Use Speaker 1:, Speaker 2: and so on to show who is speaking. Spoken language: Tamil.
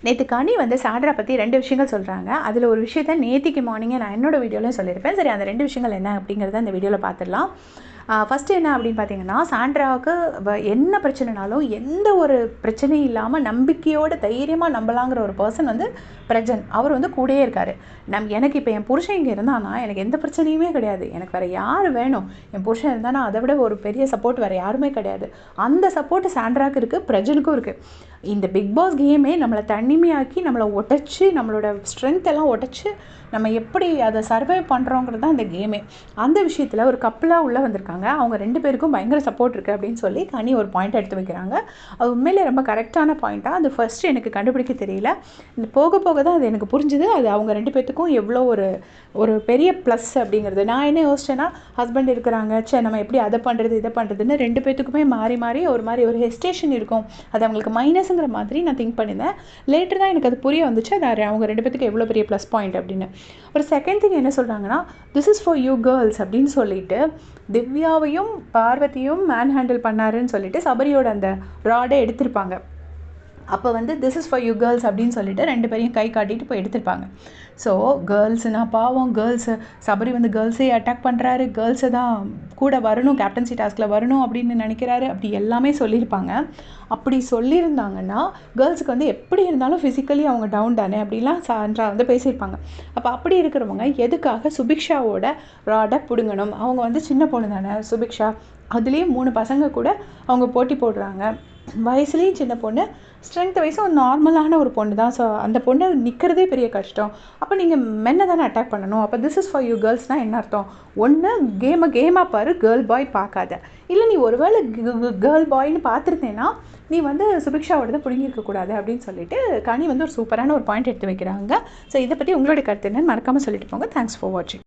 Speaker 1: நேற்று கனி வந்து சாண்ட்ரா பற்றி 2 விஷயங்கள் சொல்கிறாங்க. அதில் ஒரு விஷயத்த நேத்திக்கு மார்னிங்கே நான் என்னோடய வீடியோலையும் சொல்லியிருப்பேன். சரி, அந்த 2 விஷயங்கள் என்ன அப்படிங்கிறத இந்த வீடியோவில் பார்த்துடலாம். ஃபஸ்ட்டு என்ன அப்படின்னு பார்த்தீங்கன்னா, சாண்ட்ராவுக்கு என்ன பிரச்சனைனாலும் எந்த ஒரு பிரச்சனையும் இல்லாமல் நம்பிக்கையோடு தைரியமாக நம்பலாங்கிற ஒரு பர்சன் வந்து பிரஜன். அவர் வந்து கூடயே இருக்கார். எனக்கு இப்போ என் புருஷன் இங்கே இருந்தானா எனக்கு எந்த பிரச்சனையுமே கிடையாது. எனக்கு வேறு யார் வேணும்? என் புருஷன் இருந்தானா அதை விட ஒரு பெரிய சப்போர்ட் வேறு யாருமே கிடையாது. அந்த சப்போர்ட்டு சாண்ட்ராவுக்கு இருக்குது, பிரஜனுக்கும் இருக்குது. இந்த பிக் பாஸ் கேமே நம்மளை தனிமையாக்கி நம்மளை உடச்சி நம்மளோட ஸ்ட்ரென்த் எல்லாம் உடச்சி நம்ம எப்படி அதை சர்வைவ் பண்ணுறோங்கிறது தான் இந்த கேமே. அந்த விஷயத்தில் ஒரு கப்பலாக உள்ளே வந்திருக்காங்க. அவங்க 2 பேருக்கும் பயங்கர சப்போர்ட் இருக்குது அப்படின்னு சொல்லி கனி ஒரு பாயிண்ட் எடுத்து வைக்கிறாங்க. அது உண்மையிலே ரொம்ப கரெக்டான பாயிண்ட்டாக. அது ஃபஸ்ட்டு எனக்கு கண்டுபிடிக்க தெரியல. இந்த போக போக தான் அது எனக்கு புரிஞ்சுது. அது அவங்க 2 பேர்த்துக்கும் எவ்வளோ ஒரு பெரிய ப்ளஸ் அப்படிங்கிறது. நான் என்ன யோசிச்சேன்னா, ஹஸ்பண்ட் இருக்கிறாங்க, சரி நம்ம எப்படி அதை பண்ணுறது இதை பண்ணுறதுன்னு 2 பேர்த்துக்குமே மாறி மாறி ஒரு ஹெஸ்டேஷன் இருக்கும். அது அவங்களுக்கு மைனஸுங்கிற மாதிரி நான் திங்க் பண்ணியிருந்தேன். லேட்டர் தான் எனக்கு அது புரிய வந்துச்சு. அது அவங்க 2 பேர்த்துக்கு எவ்வளோ பெரிய ப்ளஸ் பாயிண்ட் அப்படின்னு. ஒரு செகண்ட் திங் என்ன சொல்கிறாங்கன்னா, this is for you girls அப்படின்னு சொல்லிட்டு திவ்யாவையும் பார்வதியும் மேன் ஹேண்டில் பண்ணாருன்னு சொல்லிட்டு சபரியோட அந்த ராடை எடுத்திருப்பாங்க. அப்போ வந்து this is for you girls அப்படின்னு சொல்லிட்டு 2 பேரையும் கை காட்டிட்டு போய் எடுத்திருப்பாங்க. ஸோ கேர்ள்ஸுனா பாவம், கேர்ள்ஸு சபரி வந்து கேர்ள்ஸே அட்டாக் பண்ணுறாரு, கேர்ள்ஸை தான் கூட வரணும், கேப்டன்சி டாஸ்கில் வரணும் அப்படின்னு நினைக்கிறாரு, அப்படி எல்லாமே சொல்லியிருப்பாங்க. அப்படி சொல்லியிருந்தாங்கன்னா கேர்ள்ஸுக்கு வந்து எப்படி இருந்தாலும் ஃபிசிக்கலி அவங்க டவுன் தானே அப்படிலாம் சாண்ட்ரா வந்து பேசியிருப்பாங்க. அப்போ அப்படி இருக்கிறவங்க எதுக்காக சுபிக்ஷாவோட ராடை பிடுங்கணும்? அவங்க வந்து சின்ன பொண்ணு தானே சுபிக்ஷா. அதுலேயும் 3 பசங்க கூட அவங்க போட்டி போடுறாங்க. வயசுலேயும் சின்ன பொண்ணு, ஸ்ட்ரென்த் வைஸும் ஒரு நார்மலான ஒரு பொண்ணு தான். ஸோ அந்த பொண்ணு நிற்கிறதே பெரிய கஷ்டம். அப்போ நீங்கள் மென்னை தானே அட்டாக் பண்ணணும். அப்போ திஸ் இஸ் ஃபார் யூ கேர்ள்ஸ்னால் என்ன அர்த்தம்? ஒன்று கேமாக பாரு, கேர்ள் பாய் பார்க்காத. இல்லை நீ ஒருவேளை கேர்ள் பாய்னு பார்த்துருந்தேன்னா நீ வந்து சுபிக்ஷாவோட பிடிங்கிருக்கக்கூடாது அப்படின்னு சொல்லிட்டு கனி வந்து ஒரு சூப்பரான ஒரு பாயிண்ட் எடுத்து வைக்கிறாங்க. ஸோ இதை பற்றி உங்களுடைய கருத்து என்னன்னு மறக்காமல் சொல்லிட்டு போங்க. தேங்க்ஸ் ஃபார் வாட்சிங்.